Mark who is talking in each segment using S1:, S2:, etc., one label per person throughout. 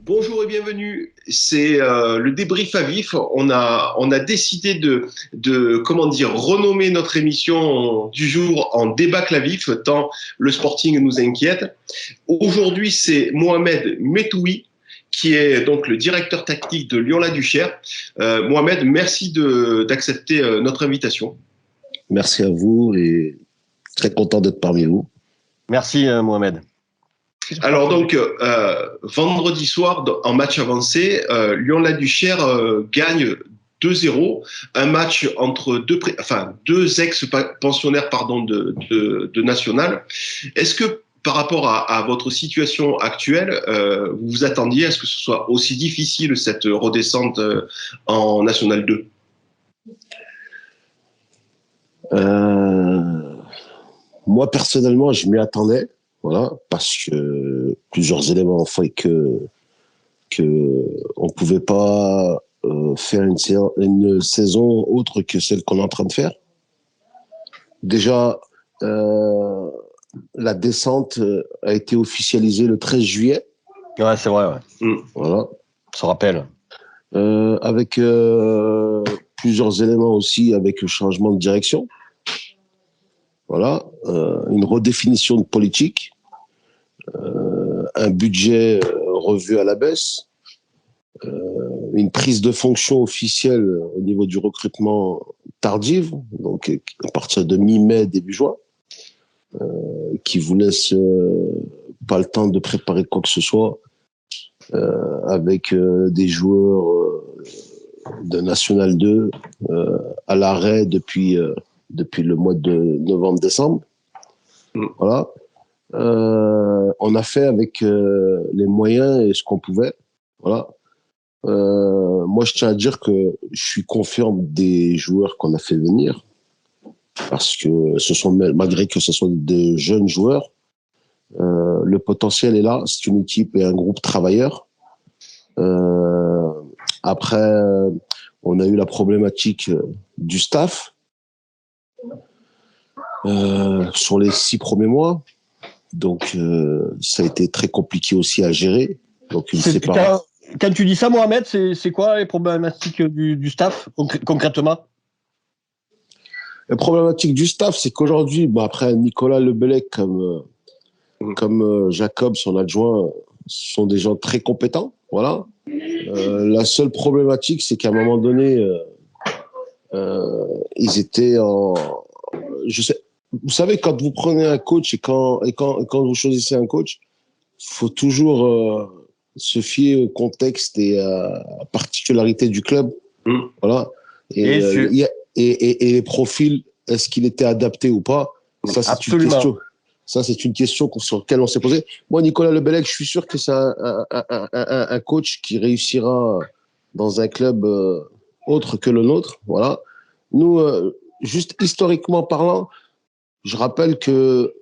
S1: Bonjour et bienvenue. C'est le débrief à vif. On a décidé comment dire, renommer notre émission du jour en débat à vif, tant le Sporting nous inquiète. Aujourd'hui, c'est Mohamed Metoui, qui est donc le directeur tactique de Lyon-la-Duchère. Mohamed, merci d'accepter notre invitation.
S2: Merci à vous et très content d'être parmi vous.
S3: Merci Mohamed.
S1: Alors donc, vendredi soir, en match avancé, Lyon-la-Duchère gagne 2-0, un match entre deux ex-pensionnaires de National. Est-ce que par rapport à votre situation actuelle, vous vous attendiez à ce que ce soit aussi difficile cette redescente en National 2?
S2: Moi personnellement, je m'y attendais. Voilà, parce que plusieurs éléments ont fait que on pouvait pas faire une saison autre que celle qu'on est en train de faire. Déjà, la descente a été officialisée le 13 juillet.
S3: Ouais, c'est vrai. Ouais.
S2: Voilà.
S3: On se rappelle.
S2: Avec plusieurs éléments aussi, avec le changement de direction. Voilà, une redéfinition de politique, un budget revu à la baisse, une prise de fonction officielle au niveau du recrutement tardive, donc à partir de mi-mai, début juin, qui vous laisse pas le temps de préparer quoi que ce soit, avec des joueurs de National 2 à l'arrêt depuis le mois de novembre-décembre. Voilà. On a fait avec les moyens et ce qu'on pouvait. Voilà. Moi, je tiens à dire que je suis confiant des joueurs qu'on a fait venir, parce que malgré que ce soit des jeunes joueurs, le potentiel est là. C'est une équipe et un groupe travailleur. Après, on a eu la problématique du staff sur les 6 premiers mois. Donc, ça a été très compliqué aussi à gérer. Donc,
S3: quand tu dis ça, Mohamed, c'est quoi les problématiques du staff, concrètement?
S2: La problématique du staff, c'est qu'aujourd'hui, après Nicolas Lebellec comme Jacob, son adjoint, sont des gens très compétents. Voilà. La seule problématique, c'est qu'à un moment donné, ils étaient vous savez, quand vous prenez un coach et quand vous choisissez un coach, faut toujours se fier au contexte et à la particularité du club. Voilà. Et les profils, est-ce qu'il était adapté ou pas? Ça, c'est une question. Ça, c'est une question sur laquelle on s'est posé. Moi, Nicolas Lebellec, je suis sûr que c'est un coach qui réussira dans un club autre que le nôtre. Voilà. Nous, juste historiquement parlant, je rappelle que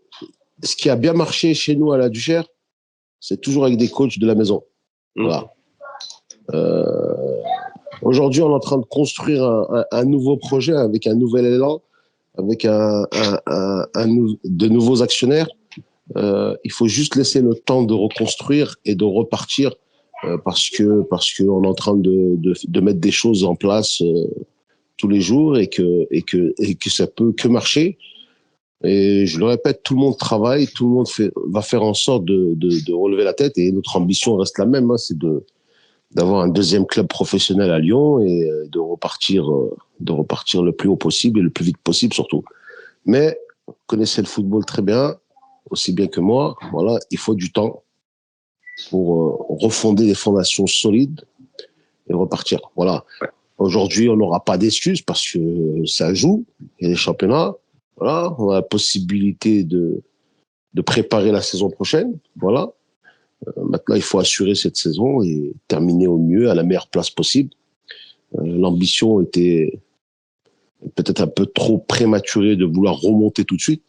S2: ce qui a bien marché chez nous à la Duchère, c'est toujours avec des coachs de la maison. Voilà. Aujourd'hui, on est en train de construire un nouveau projet avec un nouvel élan, avec de nouveaux actionnaires. Il faut juste laisser le temps de reconstruire et de repartir parce que on est en train de mettre des choses en place tous les jours et que ça peut que marcher. Et je le répète, tout le monde travaille, tout le monde va faire en sorte de relever la tête, et notre ambition reste la même, c'est d'avoir un deuxième club professionnel à Lyon et de repartir le plus haut possible et le plus vite possible surtout. Mais vous connaissez le football très bien, aussi bien que moi. Voilà, il faut du temps pour refonder des fondations solides et repartir. Voilà. Aujourd'hui, on n'aura pas d'excuses parce que ça joue, il y a des championnats. Voilà, on a la possibilité de préparer la saison prochaine. Voilà. Maintenant, il faut assurer cette saison et terminer au mieux, à la meilleure place possible. L'ambition était peut-être un peu trop prématurée de vouloir remonter tout de suite.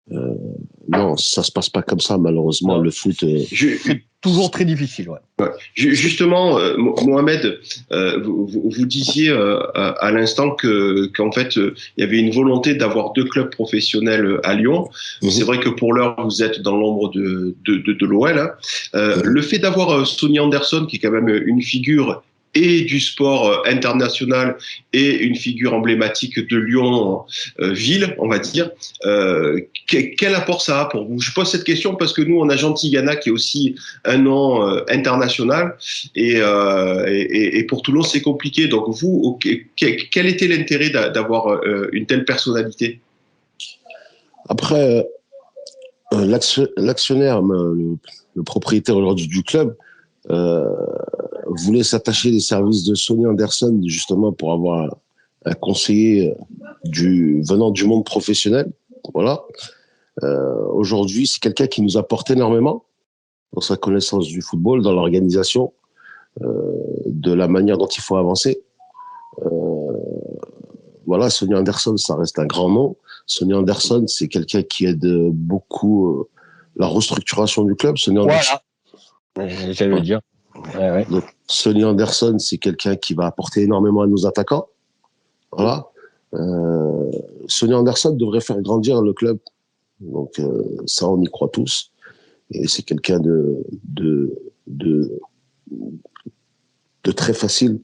S2: Non, ça se passe pas comme ça, malheureusement.
S3: Non.
S2: Le foot.
S3: C'est toujours très difficile, ouais.
S1: Ouais. Justement, Mohamed, vous disiez à l'instant qu'en fait, il y avait une volonté d'avoir 2 clubs professionnels à Lyon. C'est vrai que pour l'heure, vous êtes dans l'ombre de l'OL. Hein. Le fait d'avoir Sonny Anderson, qui est quand même une figure et du sport international et une figure emblématique de Lyon ville, on va dire. Quel apport ça a pour vous? Je pose cette question parce que nous, on a Jean Tigana qui est aussi un nom international et pour Toulon, c'est compliqué. Donc vous, quel était l'intérêt d'avoir une telle personnalité?
S2: Après, l'actionnaire, le propriétaire aujourd'hui du club, voulait s'attacher des services de Sonny Anderson justement pour avoir un conseiller venant du monde professionnel. Voilà. Aujourd'hui, c'est quelqu'un qui nous apporte énormément dans sa connaissance du football, dans l'organisation, de la manière dont il faut avancer. Voilà, Sonny Anderson, ça reste un grand nom. Sonny Anderson, c'est quelqu'un qui aide beaucoup la restructuration du club. Sonny Anderson,
S3: voilà. J'allais le dire. Ouais.
S2: Donc, Sonny Anderson, c'est quelqu'un qui va apporter énormément à nos attaquants. Voilà. Sonny Anderson devrait faire grandir le club. Donc, ça, on y croit tous. Et c'est quelqu'un de très facile.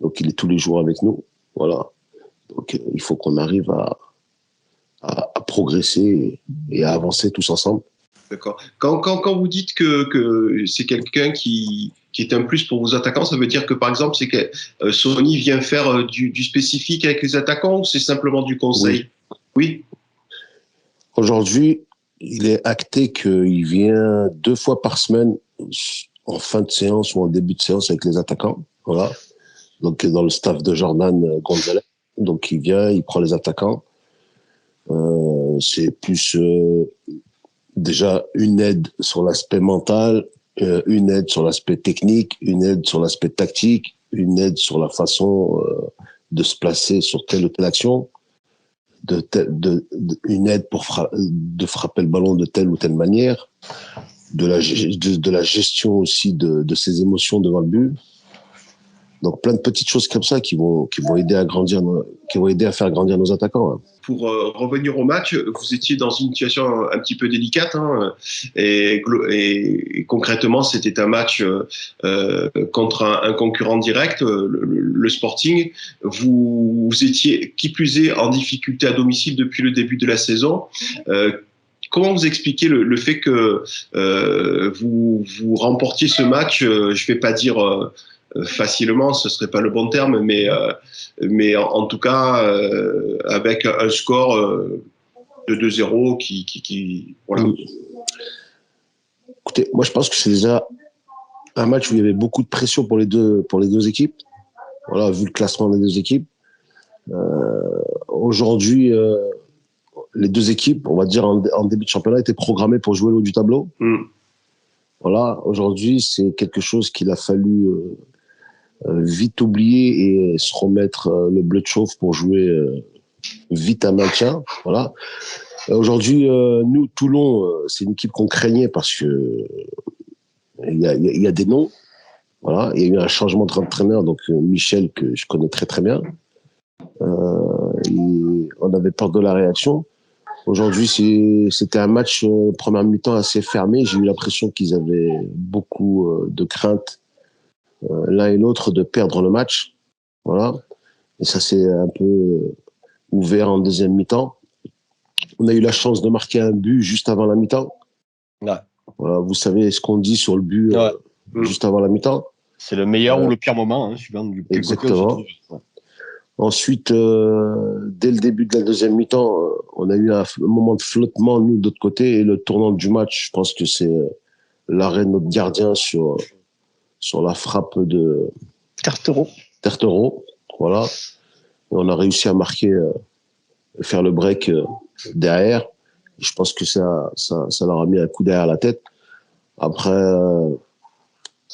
S2: Donc, il est tous les jours avec nous. Voilà. Donc, il faut qu'on arrive à progresser et à avancer tous ensemble.
S1: D'accord. Quand vous dites que c'est quelqu'un qui est un plus pour vos attaquants, ça veut dire que, par exemple, c'est que Sonny vient faire du spécifique avec les attaquants ou c'est simplement du conseil? Oui.
S2: Aujourd'hui, il est acté qu'il vient 2 fois par semaine en fin de séance ou en début de séance avec les attaquants. Voilà. Donc, dans le staff de Jordan Gonzalez. Donc, il vient, il prend les attaquants. C'est plus déjà une aide sur l'aspect mental, une aide sur l'aspect technique, une aide sur l'aspect tactique, une aide sur la façon de se placer sur telle ou telle action, une aide de frapper le ballon de telle ou telle manière, de la gestion aussi de ses émotions devant le but. Donc plein de petites choses comme ça qui vont aider à faire grandir nos attaquants. Hein.
S1: Pour revenir au match, vous étiez dans une situation un petit peu délicate, hein, et concrètement, c'était un match contre un concurrent direct, le Sporting. Vous étiez, qui plus est, en difficulté à domicile depuis le début de la saison. Comment vous expliquez le fait que vous remportiez ce match, je vais pas dire facilement, ce serait pas le bon terme, mais en tout cas avec un score de 2-0 qui voilà.
S2: Écoutez, moi je pense que c'est déjà un match où il y avait beaucoup de pression pour les deux équipes. Voilà, vu le classement des deux équipes. Aujourd'hui, les deux équipes, on va dire en début de championnat, étaient programmées pour jouer le haut du tableau. Voilà, aujourd'hui, c'est quelque chose qu'il a fallu vite oublier et se remettre le bleu de chauffe pour jouer vite un maintien. Voilà. Aujourd'hui, nous, Toulon, c'est une équipe qu'on craignait parce que il y a des noms. Voilà. Il y a eu un changement d'entraîneur, donc Michel, que je connais très très bien. On avait peur de la réaction. Aujourd'hui, c'était un match première mi-temps assez fermé. J'ai eu l'impression qu'ils avaient beaucoup de crainte l'un et l'autre de perdre le match. Voilà. Et ça s'est un peu ouvert en deuxième mi-temps. On a eu la chance de marquer un but juste avant la mi-temps.
S3: Ouais.
S2: Voilà, vous savez ce qu'on dit sur le but juste avant la mi-temps.
S3: C'est le meilleur ou le pire moment, hein, suivant du
S2: exactement. Ensuite, dès le début de la deuxième mi-temps, on a eu un moment de flottement, nous, d'autre côté, et le tournant du match, je pense que c'est l'arrêt de notre gardien sur la frappe de Tertero. Voilà. Et on a réussi à marquer, faire le break derrière. Et je pense que ça leur a mis un coup derrière la tête. Après,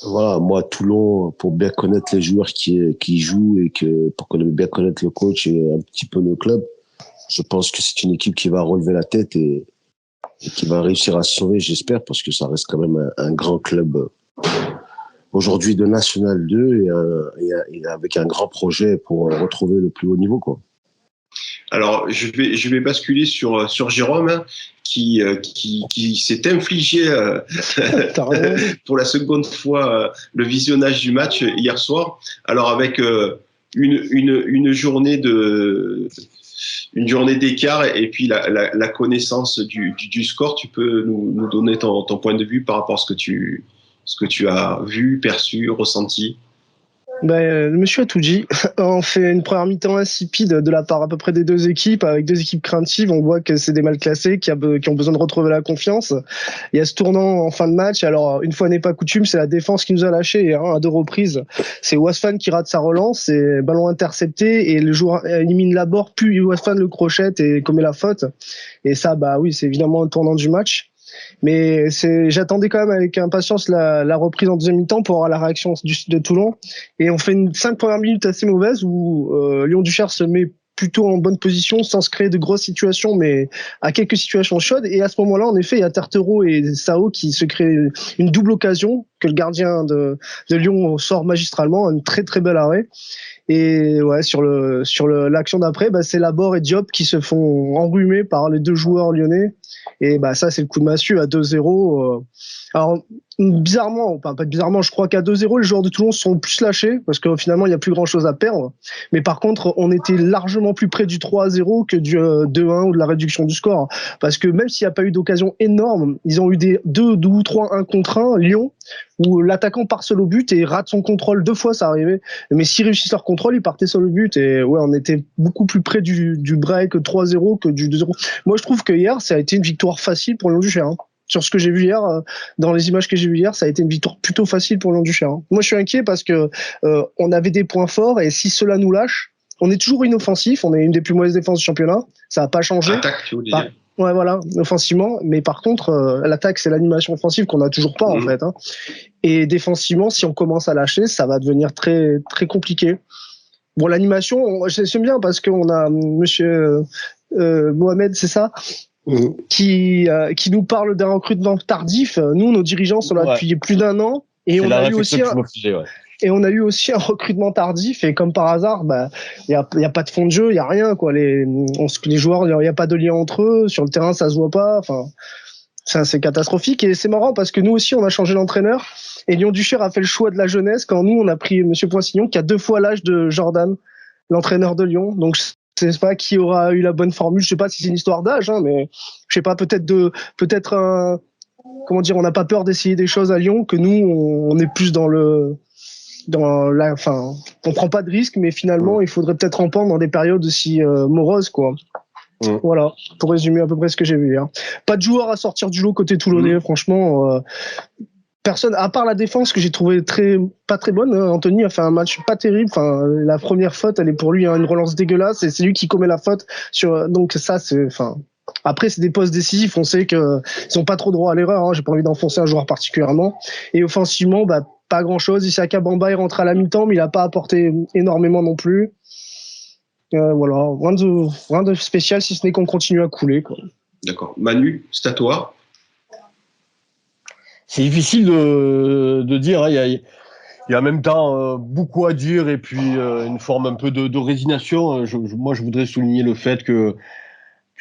S2: voilà, moi, Toulon, pour bien connaître les joueurs qui jouent et pour bien connaître le coach et un petit peu le club, je pense que c'est une équipe qui va relever la tête et et qui va réussir à se sauver, j'espère, parce que ça reste quand même un grand club aujourd'hui de National 2 et avec un grand projet pour retrouver le plus haut niveau, quoi.
S1: Alors, je vais basculer sur Jérôme, hein, qui s'est infligé pour la seconde fois le visionnage du match hier soir. Alors, avec une journée d'écart et puis la connaissance du score, tu peux nous donner ton point de vue par rapport à ce que tu as vu, perçu, ressenti?
S4: Le monsieur a tout dit. On fait une première mi-temps insipide de la part à peu près des deux équipes, avec deux équipes craintives. On voit que c'est des mal classés qui ont besoin de retrouver la confiance. Il y a ce tournant en fin de match. Alors, une fois n'est pas coutume, c'est la défense qui nous a lâchés, hein, à 2 reprises. C'est Wasfan qui rate sa relance, c'est ballon intercepté et le joueur élimine Laborde, puis Wasfan le crochette et commet la faute. Et ça, oui, c'est évidemment un tournant du match. Mais j'attendais quand même avec impatience la reprise en deuxième mi-temps pour avoir la réaction de Toulon. Et on fait une 5 premières minutes assez mauvaises où Lyon-Duchère se met plutôt en bonne position sans se créer de grosses situations, mais à quelques situations chaudes. Et à ce moment-là, en effet, il y a Tartero et Sao qui se créent une double occasion que le gardien de Lyon sort magistralement, un très très bel arrêt. Et ouais, sur l'action d'après, c'est Laborde et Diop qui se font enrhumer par les deux joueurs lyonnais. Et ça, c'est le coup de massue à 2-0. Alors, bizarrement, pas bizarrement, je crois qu'à 2-0, les joueurs de Toulon sont plus lâchés parce que finalement, il n'y a plus grand-chose à perdre. Mais par contre, on était largement plus près du 3-0 que du 2-1 ou de la réduction du score. Parce que même s'il n'y a pas eu d'occasion énorme, ils ont eu des 2 ou 3 1 contre 1, Lyon, où l'attaquant part seul au but et rate son contrôle 2 fois, ça arrivait. Mais s'ils réussissent leur contrôle, ils partaient seul au but. Et ouais, on était beaucoup plus près du break 3-0 que du 2-0. Moi, je trouve que hier, ça a été une victoire facile pour Lyon-Duchère. Sur ce que j'ai vu hier, dans les images que j'ai vues hier, ça a été une victoire plutôt facile pour Lyon-Duchère. Moi, je suis inquiet parce que on avait des points forts et si cela nous lâche, on est toujours inoffensif. On est une des plus mauvaises défenses du championnat. Ça n'a pas changé.
S1: Attaque, tu voulais dire.
S4: Ouais, voilà, offensivement. Mais par contre, l'attaque, c'est l'animation offensive qu'on n'a toujours pas, en fait. Hein. Et défensivement, si on commence à lâcher, ça va devenir très, très compliqué. Bon, l'animation, j'aime bien parce qu'on a monsieur Mohamed, c'est ça, qui nous parle d'un recrutement tardif. Nous, nos dirigeants sont là depuis plus d'1 an. Et on a eu aussi un recrutement tardif. Et comme par hasard, y a pas de fond de jeu, il y a rien, quoi. Les joueurs, il y a pas de lien entre eux. Sur le terrain, ça se voit pas. Enfin, ça, c'est catastrophique. Et c'est marrant parce que nous aussi, on a changé d'entraîneur. Et Lyon-Duchère a fait le choix de la jeunesse quand nous, on a pris monsieur Poissignon, qui a 2 fois l'âge de Jordan, l'entraîneur de Lyon. Donc, je sais pas qui aura eu la bonne formule. Je sais pas si c'est une histoire d'âge, hein, mais je sais pas, comment dire, on n'a pas peur d'essayer des choses à Lyon, que nous, on est plus on prend pas de risques, mais finalement, il faudrait peut-être en prendre dans des périodes aussi moroses, quoi. Voilà, pour résumer à peu près ce que j'ai vu hier. Pas de joueurs à sortir du lot côté toulonnais, franchement. Personne, à part la défense que j'ai trouvé pas très bonne. Hein. Anthony a fait un match pas terrible. Enfin, la première faute, elle est pour lui une relance dégueulasse et c'est lui qui commet la faute donc ça, après, c'est des postes décisifs. On sait qu'ils n'ont pas trop droit à l'erreur. Hein. J'ai pas envie d'enfoncer un joueur particulièrement. Et offensivement, pas grand-chose. Issaka Bamba est rentré à la mi-temps, mais il a pas apporté énormément non plus. Voilà, rien de spécial si ce n'est qu'on continue à couler, quoi.
S1: D'accord. Manu, c'est à toi.
S3: C'est difficile de dire. Hein. Il y a en même temps beaucoup à dire et puis une forme un peu de résignation. Moi, je voudrais souligner le fait que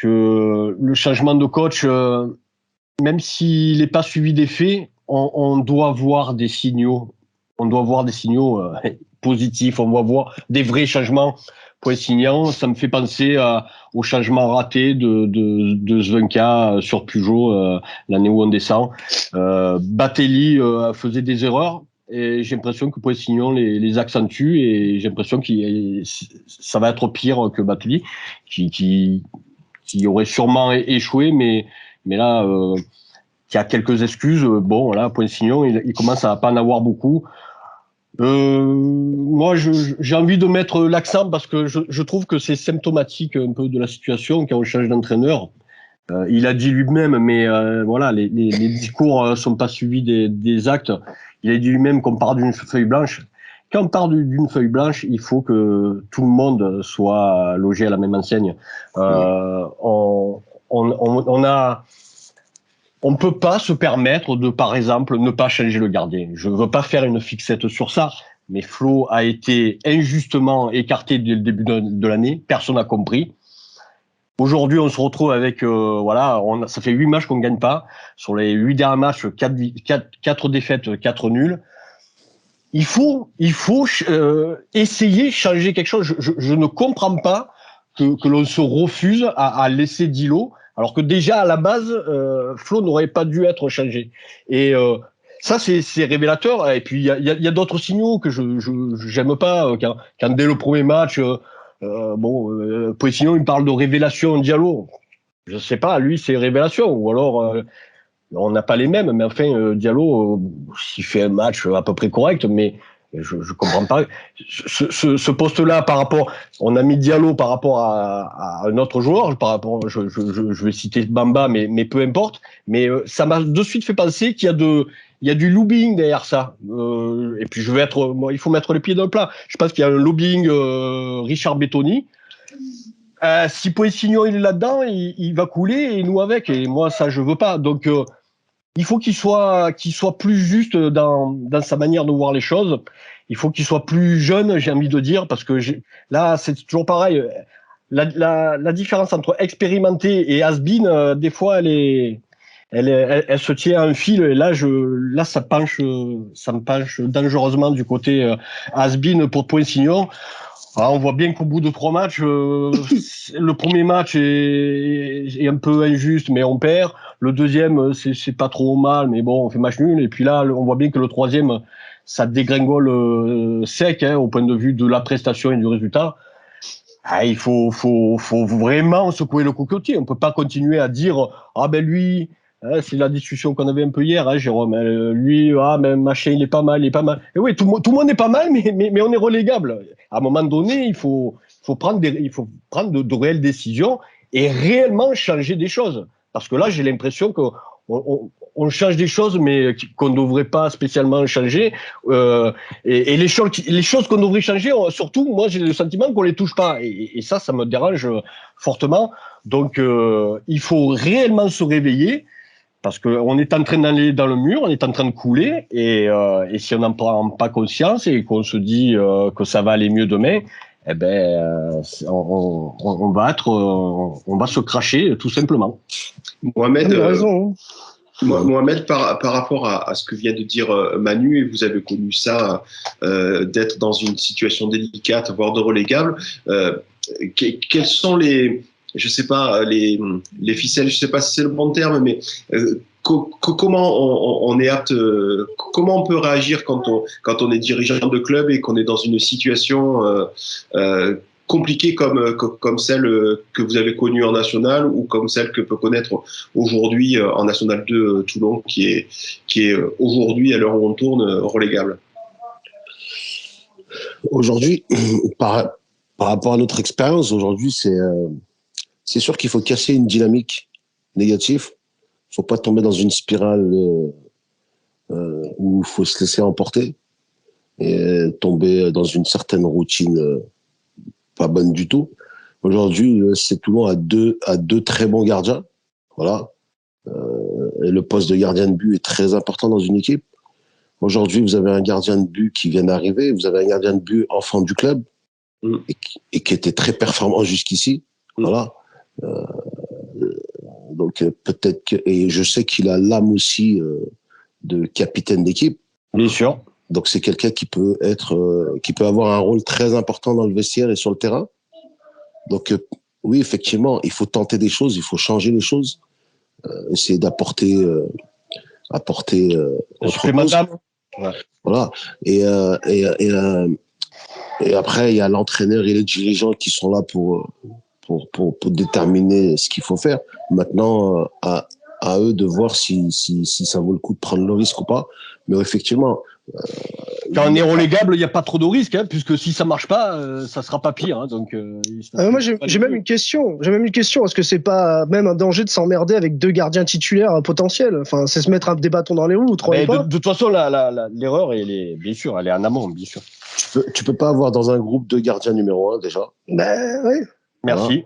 S3: le changement de coach, même s'il n'est pas suivi des faits, on doit voir des signaux. On doit voir des signaux positifs. On doit voir des vrais changements. Poissignon, ça me fait penser au changement raté de Zvenka sur Peugeot l'année où on descend. Batelli faisait des erreurs et j'ai l'impression que Poissignon les accentue et j'ai l'impression que ça va être pire que Batelli qui aurait sûrement échoué mais là qui a quelques excuses. Bon là Poissignon il commence à pas en avoir beaucoup. Moi, j'ai envie de mettre l'accent parce que je trouve que c'est symptomatique un peu de la situation quand on change d'entraîneur. Il a dit lui-même, mais voilà, les discours sont pas suivis des actes. Il a dit lui-même qu'on part d'une feuille blanche. Quand on part d'une feuille blanche, il faut que tout le monde soit logé à la même enseigne. On on peut pas se permettre de, par exemple, ne pas changer le gardien. Je veux pas faire une fixette sur ça, mais Flo a été injustement écarté dès le début de l'année. Personne n'a compris. Aujourd'hui, on se retrouve avec, ça fait 8 matchs qu'on gagne pas. Sur les 8 derniers matchs, 4 défaites, 4 nuls. Il faut essayer de changer quelque chose. Je ne comprends pas que l'on se refuse à laisser Dilo, alors que déjà à la base, Flo n'aurait pas dû être changé. Et ça, c'est révélateur. Et puis il y a d'autres signaux que j'aime pas quand dès le premier match, Pochettino il me parle de révélation Diallo. Je sais pas, lui c'est révélation ou alors. On n'a pas les mêmes, mais enfin, Diallo, s'il fait un match à peu près correct, mais je comprends pas. Ce poste-là, par rapport, on a mis Diallo par rapport à un autre joueur, je vais citer Bamba, mais peu importe. Mais ça m'a de suite fait penser qu'il y a du lobbying derrière ça. Et puis il faut mettre les pieds dans le plat. Je pense qu'il y a un lobbying Richard Bettoni. Si Pochettino il est là-dedans, il va couler et nous avec. Et moi, ça, je veux pas. Donc il faut qu'il soit plus juste dans sa manière de voir les choses. Il faut qu'il soit plus jeune, j'ai envie de dire, parce que là, c'est toujours pareil. La différence entre expérimenté et has-been, des fois, elle se tient à un fil. Et là, ça me penche dangereusement du côté has-been pour Pochettino. Alors, on voit bien qu'au bout de 3 matchs, le premier match est un peu injuste, mais on perd. Le deuxième, c'est pas trop mal, mais bon, on fait match nul. Et puis là, on voit bien que le troisième, ça dégringole sec, au point de vue de la prestation et du résultat. Il faut vraiment secouer le cocotier. On peut pas continuer à dire lui. C'est la discussion qu'on avait un peu hier, Jérôme. Lui, machin, il est pas mal. Et oui, tout le monde est pas mal, mais on est relégable. À un moment donné, il faut prendre de réelles décisions et réellement changer des choses. Parce que là, j'ai l'impression qu'on change des choses, mais qu'on ne devrait pas spécialement changer. Et les choses qu'on devrait changer, surtout, moi, j'ai le sentiment qu'on les touche pas. Et ça me dérange fortement. Donc, il faut réellement se réveiller. Parce qu'on est en train d'aller dans le mur, on est en train de couler, et si on n'en prend pas conscience et qu'on se dit que ça va aller mieux demain, on va se cracher tout simplement.
S1: Mohamed,
S4: raison.
S1: Mohamed, par rapport à ce que vient de dire Manu, et vous avez connu ça, d'être dans une situation délicate, voire de relégable, quels sont je sais pas, les ficelles, je sais pas si c'est le bon terme, mais comment on est apte, comment on peut réagir quand on est dirigeant de club et qu'on est dans une situation compliquée comme celle que vous avez connue en National ou comme celle que peut connaître aujourd'hui en National 2 Toulon, qui est aujourd'hui, à l'heure où on tourne, relégable.
S2: Aujourd'hui, par rapport à notre expérience, aujourd'hui, c'est sûr qu'il faut casser une dynamique négative. Il faut pas tomber dans une spirale où il faut se laisser emporter et tomber dans une certaine routine pas bonne du tout. Aujourd'hui, c'est Toulon a deux très bons gardiens. Voilà. Et le poste de gardien de but est très important dans une équipe. Aujourd'hui, vous avez un gardien de but qui vient d'arriver. Vous avez un gardien de but enfant du club et qui était très performant jusqu'ici. Voilà. Donc peut-être que, et je sais qu'il a l'âme aussi de capitaine d'équipe.
S3: Bien sûr.
S2: Donc c'est quelqu'un qui peut avoir un rôle très important dans le vestiaire et sur le terrain. Donc oui, effectivement, il faut tenter des choses, il faut changer les choses, essayer d'apporter autre chose.
S3: Ouais.
S2: Voilà. Et après il y a l'entraîneur et les dirigeants qui sont là pour déterminer ce qu'il faut faire. Maintenant, à eux de voir si ça vaut le coup de prendre le risque ou pas. Mais effectivement,
S3: quand on est relégable, il n'y a pas trop de risques, puisque si ça marche pas, ça sera pas pire. Donc,
S4: moi, j'ai même une question. Est-ce que c'est pas même un danger de s'emmerder avec 2 gardiens titulaires potentiels? Enfin, c'est se mettre des bâtons dans les roues, vous trouvez pas?
S3: De toute façon, l'erreur, bien sûr, elle est en amont, bien sûr.
S2: Tu peux pas avoir dans un groupe 2 gardiens numéro 1 déjà.
S4: Oui.
S3: Merci.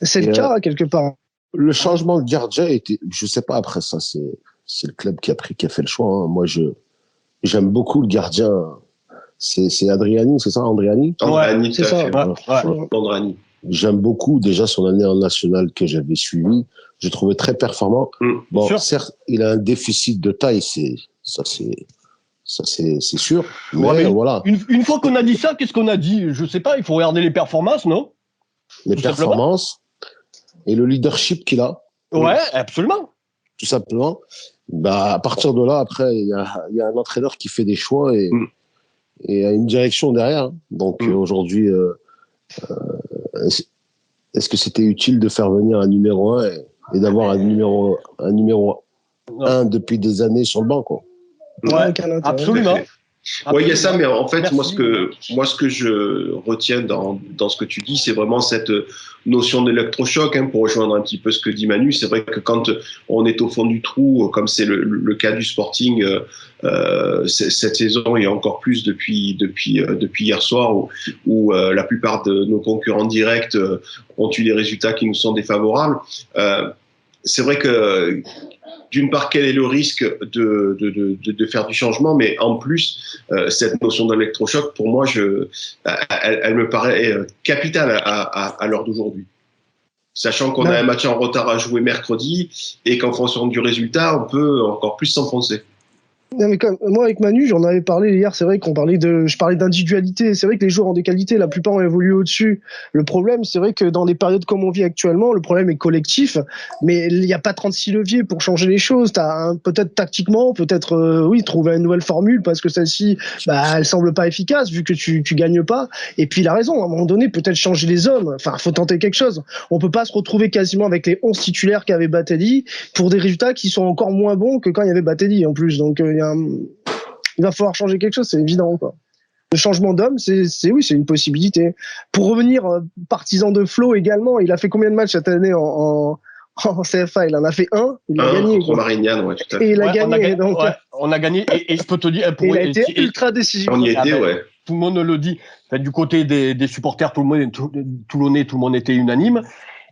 S4: C'est le cas quelque part.
S2: Le changement de gardien était, je sais pas, après ça, c'est le club qui a fait le choix. Hein. Moi, j'aime beaucoup le gardien. C'est Adriani, c'est ça, Andriani?
S1: Andrani,
S4: c'est
S1: tout à
S4: ça.
S1: fait.
S3: Ouais.
S1: Andrani.
S2: J'aime beaucoup déjà son année en national que j'avais suivi. Je trouvais très performant. Bon,
S3: Sûr.
S2: certes, il a un déficit de taille, c'est sûr. Mais,
S3: Ouais, mais
S2: voilà,
S3: une fois qu'on a dit ça, qu'est-ce qu'on a dit? Je sais pas, il faut regarder les performances, non?
S2: les
S3: tout simplement.
S2: performances et le leadership qu'il a,
S3: Ouais, absolument.
S2: tout simplement. Bah, à partir de là, après, il y a un entraîneur qui fait des choix et une direction derrière. Hein. Donc aujourd'hui, est-ce que c'était utile de faire venir un numéro 1 et d'avoir un numéro 1 depuis des années sur le banc, quoi.
S3: Ouais, absolument.
S1: Oui, il y a ça, mais en fait,
S3: Merci.
S1: moi, ce que je retiens dans ce que tu dis, c'est vraiment cette notion d'électrochoc, hein, pour rejoindre un petit peu ce que dit Manu. C'est vrai que quand on est au fond du trou, comme c'est le cas du Sporting cette saison et encore plus depuis hier soir, où la plupart de nos concurrents directs ont eu des résultats qui nous sont défavorables. C'est vrai que d'une part, quel est le risque de faire du changement, mais en plus, cette notion d'électrochoc, pour moi, elle me paraît capitale à l'heure d'aujourd'hui. Sachant qu'on a un match en retard à jouer mercredi et qu'en fonction du résultat, on peut encore plus s'enfoncer.
S4: Non, mais comme moi avec Manu, j'en avais parlé hier. C'est vrai je parlais d'individualité. C'est vrai que les joueurs ont des qualités, la plupart ont évolué au-dessus. Le problème, c'est vrai que dans des périodes comme on vit actuellement, le problème est collectif. Mais il n'y a pas 36 leviers pour changer les choses. T'as peut-être tactiquement, peut-être oui, trouver une nouvelle formule parce que celle-ci, elle semble pas efficace vu que tu gagnes pas. Et puis il a raison. À un moment donné, peut-être changer les hommes. Enfin, faut tenter quelque chose. On peut pas se retrouver quasiment avec les 11 titulaires qu'avait Batelli pour des résultats qui sont encore moins bons que quand il y avait Batelli en plus. Donc il va falloir changer quelque chose, c'est évident, quoi. Le changement d'homme, c'est une possibilité. Pour revenir, partisan de Flo également, il a fait combien de matchs cette année en CFA? Il en a fait un, il a gagné.
S1: Contre Marignane, ouais, tout à fait.
S4: Et il a gagné.
S3: On a gagné, et je peux te dire...
S4: il a été ultra décisif.
S1: On y était, ouais.
S3: Tout le monde le dit. Enfin, du côté des supporters, toulonnais, tout le monde était unanime.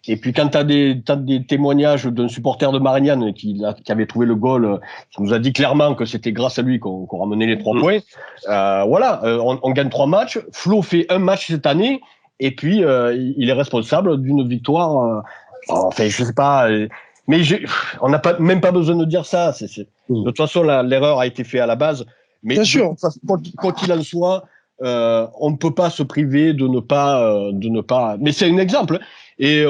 S3: Et puis quand tu as des témoignages d'un supporter de Marignane qui avait trouvé le goal, qui nous a dit clairement que c'était grâce à lui qu'on ramenait les 3 points. Voilà, on gagne 3 matchs. Flo fait un match cette année et puis il est responsable d'une victoire. Enfin, je sais pas, mais on n'a même pas besoin de dire ça. De toute façon, l'erreur a été faite à la base. Mais
S4: bien sûr.
S3: Quoi qu'il en soit, on ne peut pas se priver de ne pas. Mais c'est un exemple. Et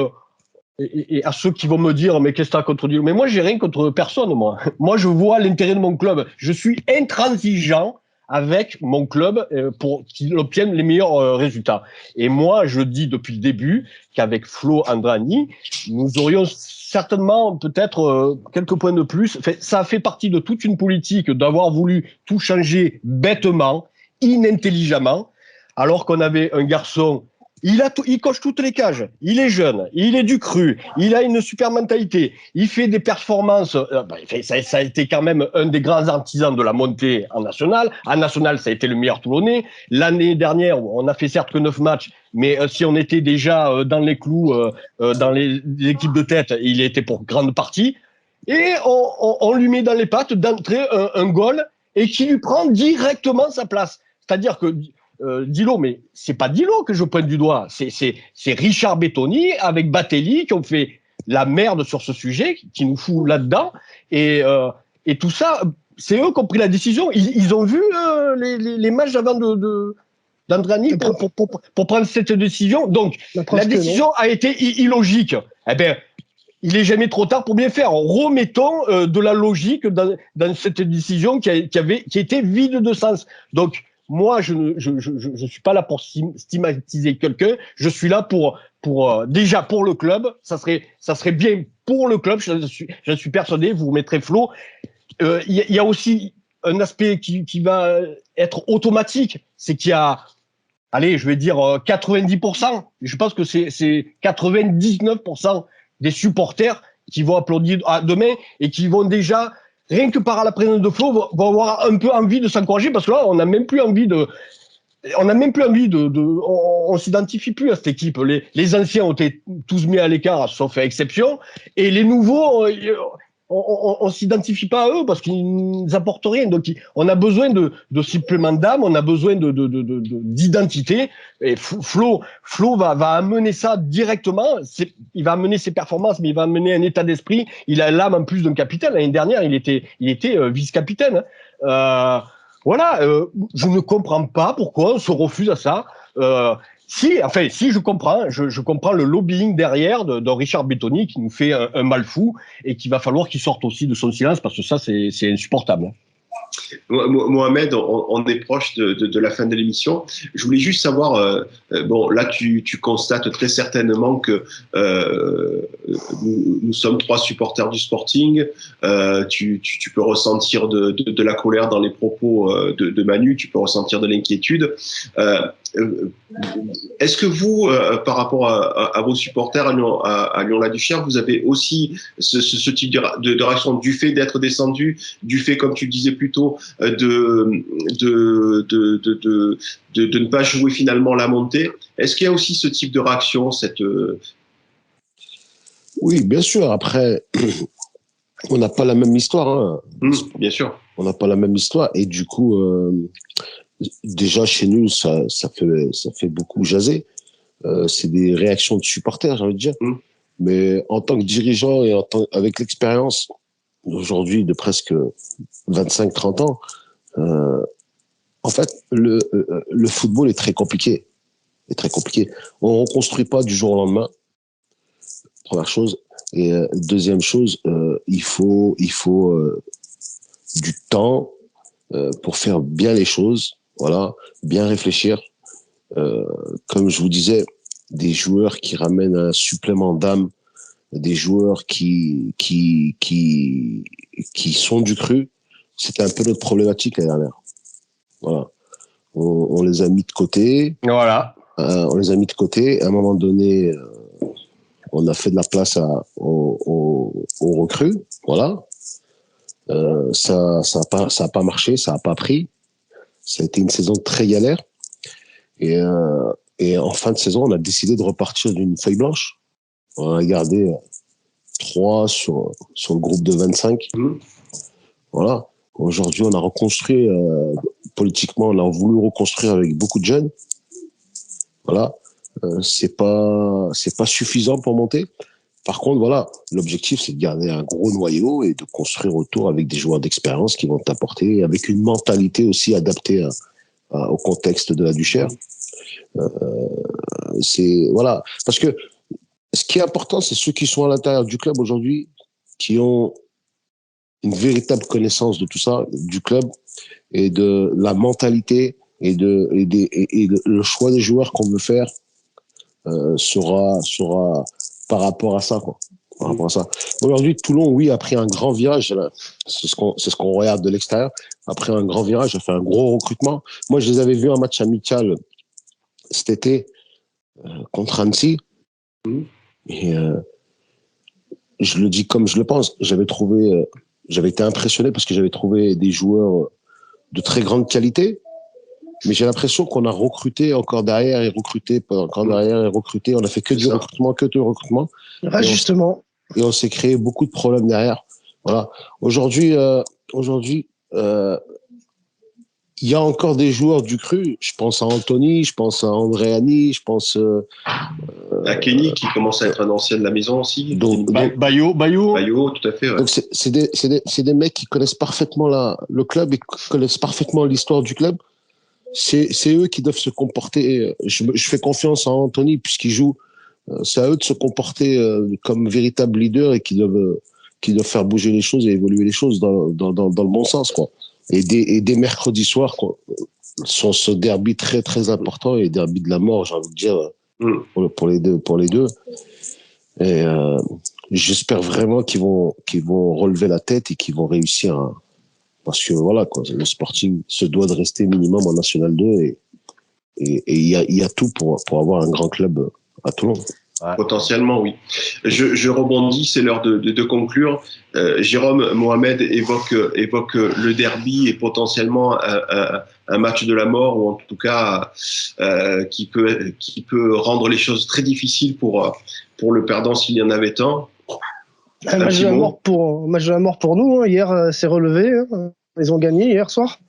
S3: à ceux qui vont me dire, mais qu'est-ce que t'as contre Dieu? Mais moi, j'ai rien contre personne, moi. Moi, je vois l'intérêt de mon club. Je suis intransigeant avec mon club pour qu'il obtienne les meilleurs résultats. Et moi, je dis depuis le début qu'avec Flo Andrani, nous aurions certainement peut-être quelques points de plus. Ça fait partie de toute une politique d'avoir voulu tout changer bêtement, inintelligemment, alors qu'on avait un garçon. Il coche toutes les cases. Il est jeune, il est du cru, il a une super mentalité, il fait des performances. Ça a été quand même un des grands artisans de la montée en national. En national, ça a été le meilleur Toulonnais. L'année dernière, on a fait certes que 9 matchs, mais si on était déjà dans les clous, dans les équipes de tête, il était pour grande partie. Et on lui met dans les pattes d'entrer un goal et qui lui prend directement sa place. C'est-à-dire que Dilo, mais c'est pas Dilo que je pointe du doigt, c'est Richard Bettoni avec Batelli qui ont fait la merde sur ce sujet, qui nous fout là-dedans, et tout ça, c'est eux qui ont pris la décision. Ils ont vu les matchs avant d'Andrani pour prendre cette décision. Donc la décision a été illogique. Eh ben, il est jamais trop tard pour bien faire. Remettons de la logique dans cette décision qui était vide de sens. Donc moi, je suis pas là pour stigmatiser quelqu'un. Je suis là pour déjà pour le club. Ça serait bien pour le club. Je suis persuadé. Vous remettrez Flo. Il y a aussi un aspect qui va être automatique. C'est qu'il y a, allez, je vais dire 90%. Je pense que c'est 99% des supporters qui vont applaudir demain et qui vont déjà, rien que par la présence de Flo, vont avoir un peu envie de s'encourager, parce que là, on n'a même plus envie de... on n'a même plus envie on s'identifie plus à cette équipe. Les anciens ont été tous mis à l'écart, sauf à exception, et les nouveaux, on s'identifie pas à eux parce qu'ils nous apportent rien. Donc, on a besoin de suppléments d'âme, on a besoin d'identité. Et Flo va amener ça directement. Il va amener ses performances, mais il va amener un état d'esprit. Il a l'âme en plus d'un capitaine. L'année dernière, il était vice-capitaine. Voilà, je ne comprends pas pourquoi on se refuse à ça. Si je comprends, je comprends le lobbying derrière de Richard Bettoni qui nous fait un mal fou et qu'il va falloir qu'il sorte aussi de son silence parce que ça, c'est insupportable.
S1: Mohamed, on est proche de la fin de l'émission. Je voulais juste savoir, bon, là tu constates très certainement que nous sommes 3 supporters du Sporting. Tu peux ressentir de la colère dans les propos de Manu, tu peux ressentir de l'inquiétude. Est-ce que vous, par rapport à vos supporters à Lyon-la-Duchère, vous avez aussi ce type de réaction du fait d'être descendu, du fait, comme tu le disais plus tôt, de ne pas jouer finalement la montée? Est-ce qu'il y a aussi ce type de réaction,
S2: Oui, bien sûr. Après, on n'a pas la même histoire. Hein.
S1: Bien sûr.
S2: On n'a pas la même histoire. Et du coup, déjà chez nous, ça fait beaucoup jaser. C'est des réactions de supporters, j'ai envie de dire. Mais en tant que dirigeant et avec l'expérience aujourd'hui de presque 25-30 ans, en fait, le football est très compliqué. On reconstruit pas du jour au lendemain. Première chose. Et deuxième chose, il faut du temps pour faire bien les choses. Voilà, bien réfléchir. Comme je vous disais, des joueurs qui ramènent un supplément d'âme, des joueurs qui sont du cru. C'était un peu notre problématique l'année dernière. Voilà, on les a mis de côté.
S3: Voilà.
S2: On les a mis de côté. À un moment donné, on a fait de la place aux recrues. Voilà. Ça a pas marché, ça a pas pris. Ça a été une saison très galère. Et en fin de saison, on a décidé de repartir d'une feuille blanche. On a gardé 3 sur le groupe de 25. Voilà. Aujourd'hui, on a reconstruit politiquement, on a voulu reconstruire avec beaucoup de jeunes. Voilà. C'est pas suffisant pour monter. Par contre, voilà, l'objectif, c'est de garder un gros noyau et de construire autour avec des joueurs d'expérience qui vont t'apporter, avec une mentalité aussi adaptée au contexte de la Duchère. Voilà, parce que ce qui est important, c'est ceux qui sont à l'intérieur du club aujourd'hui, qui ont une véritable connaissance de tout ça, du club et de la mentalité et le choix des joueurs qu'on veut faire sera par rapport à ça, quoi. Par rapport à ça. Aujourd'hui, Toulon, oui, a pris un grand virage. C'est ce qu'on regarde de l'extérieur. A pris un grand virage, a fait un gros recrutement. Moi, je les avais vus en match amical cet été contre Annecy. Et je le dis comme je le pense. J'avais été impressionné parce que j'avais trouvé des joueurs de très grande qualité. Mais j'ai l'impression qu'on a recruté encore derrière et recruté encore derrière et recruté. On a fait que du recrutement.
S4: Ah, justement.
S2: Et on s'est créé beaucoup de problèmes derrière. Voilà. Aujourd'hui, il y a encore des joueurs du cru. Je pense à Anthony, je pense à Andréani, je pense
S1: à Kenny qui commence à être un ancien de la maison aussi.
S3: Donc Bayo,
S1: tout à fait. Ouais.
S2: Donc c'est des mecs qui connaissent parfaitement le club et connaissent parfaitement l'histoire du club. C'est eux qui doivent se comporter. Je fais confiance à Anthony puisqu'il joue. C'est à eux de se comporter comme véritables leaders et qui doivent faire bouger les choses et évoluer les choses dans le bon sens, quoi. Et dès mercredi soir, quoi, sont ce derby très très important et derby de la mort, j'ai envie de dire, pour les deux. Et j'espère vraiment qu'ils vont relever la tête et qu'ils vont réussir parce que voilà, quoi, le Sporting se doit de rester minimum en National 2 et il y a tout pour avoir un grand club à Toulon.
S3: Ouais.
S1: Potentiellement, oui. Je rebondis, c'est l'heure de conclure. Jérôme Mohamed évoque le derby et potentiellement un match de la mort, ou en tout cas qui peut rendre les choses très difficiles pour le perdant s'il y en avait un.
S4: Match de la mort pour nous. Hier, c'est relevé. Ils ont gagné hier soir.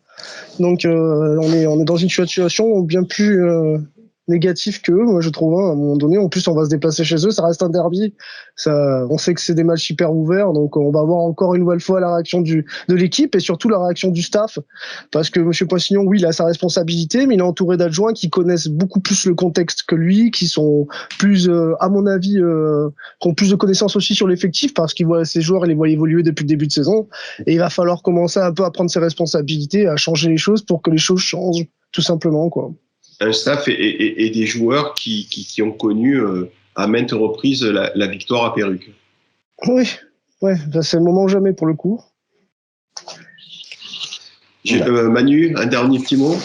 S4: Donc, on est dans une situation bien plus négative qu'eux, moi, je trouve. À un moment donné, en plus, on va se déplacer chez eux. Ça reste un derby. On sait que c'est des matchs hyper ouverts. Donc, on va voir encore une nouvelle fois la réaction de l'équipe et surtout la réaction du staff. Parce que M. Poissignon, oui, il a sa responsabilité, mais il est entouré d'adjoints qui connaissent beaucoup plus le contexte que lui, qui sont plus, à mon avis, qui ont plus de connaissances aussi sur l'effectif parce qu'ils voient ces joueurs et les voient évoluer depuis le début de saison. Et il va falloir commencer un peu à prendre ses responsabilités, à changer les choses pour que les choses changent, tout simplement, quoi.
S1: Un staff et des joueurs qui ont connu à maintes reprises la victoire à Perruque.
S4: Oui, ouais, c'est le moment ou jamais pour le coup.
S1: Manu, un dernier petit mot?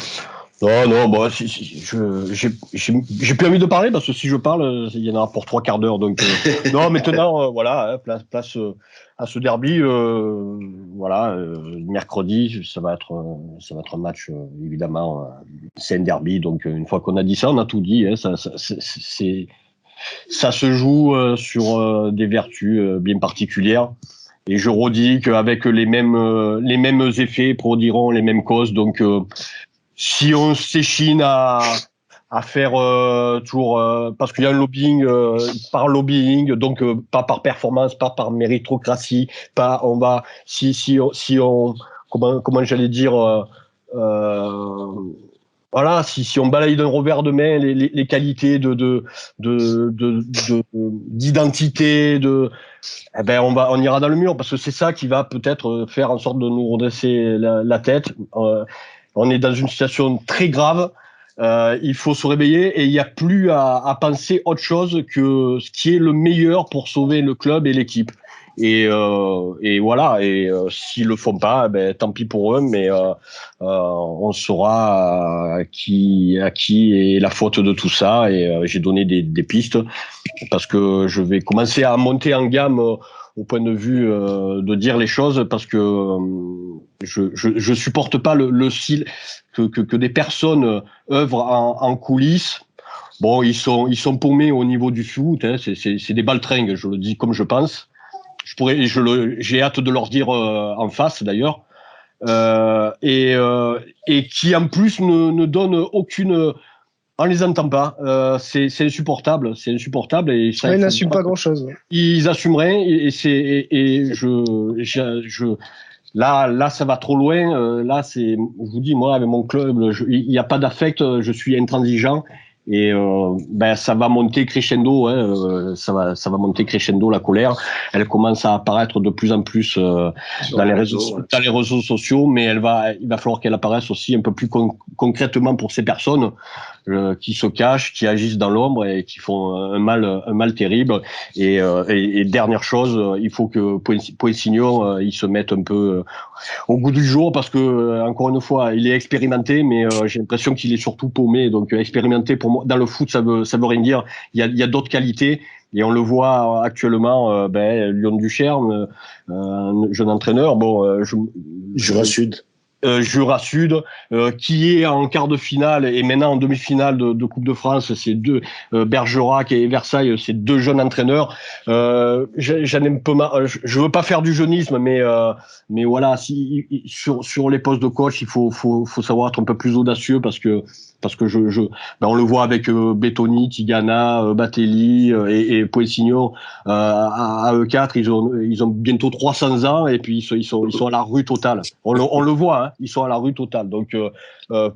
S3: Non, bon, j'ai plus envie de parler parce que si je parle, il y en aura pour 3 quarts d'heure. Donc, non, maintenant, voilà, place à ce derby. Voilà, mercredi, ça va être un match, évidemment, c'est un derby. Donc, une fois qu'on a dit ça, on a tout dit. Hein, ça se joue sur des vertus bien particulières. Et je redis qu'avec les mêmes effets produiront les mêmes causes. Donc, si on s'échine à faire toujours parce qu'il y a un lobbying par lobbying, donc pas par performance, pas par méritocratie, pas on va si on comment j'allais dire voilà, si on balaye d'un revers de main les qualités d'identité, eh ben on ira dans le mur parce que c'est ça qui va peut-être faire en sorte de nous redresser la tête. On est dans une situation très grave. Il faut se réveiller et il n'y a plus à penser autre chose que ce qui est le meilleur pour sauver le club et l'équipe. Et voilà. Et s'ils le font pas, ben tant pis pour eux. Mais on saura à qui est la faute de tout ça. Et j'ai donné des pistes parce que je vais commencer à monter en gamme. Au point de vue de dire les choses parce que je supporte pas le style que des personnes œuvrent en coulisses. Bon, ils sont paumés au niveau du foot, hein, c'est des baltringues, je le dis comme je pense. J'ai hâte de leur dire en face d'ailleurs. Et qui en plus ne donnent aucune. On les entend pas. C'est insupportable. Et ça,
S4: ils n'assument pas grand-chose.
S3: Ils assumeraient. Là, ça va trop loin. Là, je vous dis, moi, avec mon club, il n'y a pas d'affect. Je suis intransigeant. Et ça va monter crescendo, hein, ça va monter crescendo la colère. Elle commence à apparaître de plus en plus dans les réseaux sociaux, mais il va falloir qu'elle apparaisse aussi un peu plus concrètement pour ces personnes qui se cachent, qui agissent dans l'ombre et qui font un mal terrible. Et dernière chose, il faut que Poissignon il se mette un peu au goût du jour parce que encore une fois, il est expérimenté, mais j'ai l'impression qu'il est surtout paumé. Donc expérimenté pour moi dans le foot, ça veut rien dire. Il y a d'autres qualités. Et on le voit actuellement, Lyon Ducherne, un jeune entraîneur. Bon,
S2: Jura Sud.
S3: Jura Sud, qui est en quart de finale et maintenant en demi-finale de Coupe de France, c'est deux Bergerac et Versailles, c'est deux jeunes entraîneurs. J'en ai un peu marre. Je veux pas faire du jeunisme, mais voilà, sur les postes de coach, il faut savoir être un peu plus audacieux parce que on le voit avec Bettoni, Tigana, Batelli et Poissignon à E4, ils ont bientôt 300 ans et puis ils sont à la rue totale. On le voit, hein, ils sont à la rue totale. Donc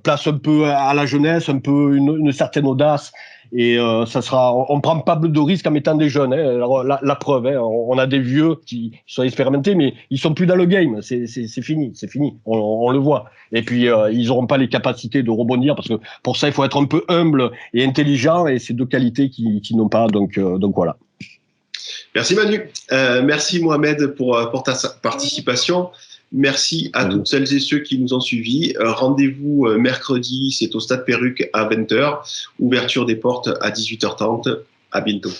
S3: place un peu à la jeunesse, un peu une certaine audace. Et on prend pas de risques en mettant des jeunes. Hein. Alors, la preuve, hein, on a des vieux qui sont expérimentés, mais ils sont plus dans le game. C'est fini. On le voit. Et puis ils auront pas les capacités de rebondir parce que pour ça il faut être un peu humble et intelligent. Et c'est deux qualités qui n'ont pas. Donc voilà.
S1: Merci Manu. Merci Mohamed pour ta participation. Merci à toutes celles et ceux qui nous ont suivis. Rendez-vous mercredi, c'est au Stade Perruque à 20h. Ouverture des portes à 18h30. À bientôt.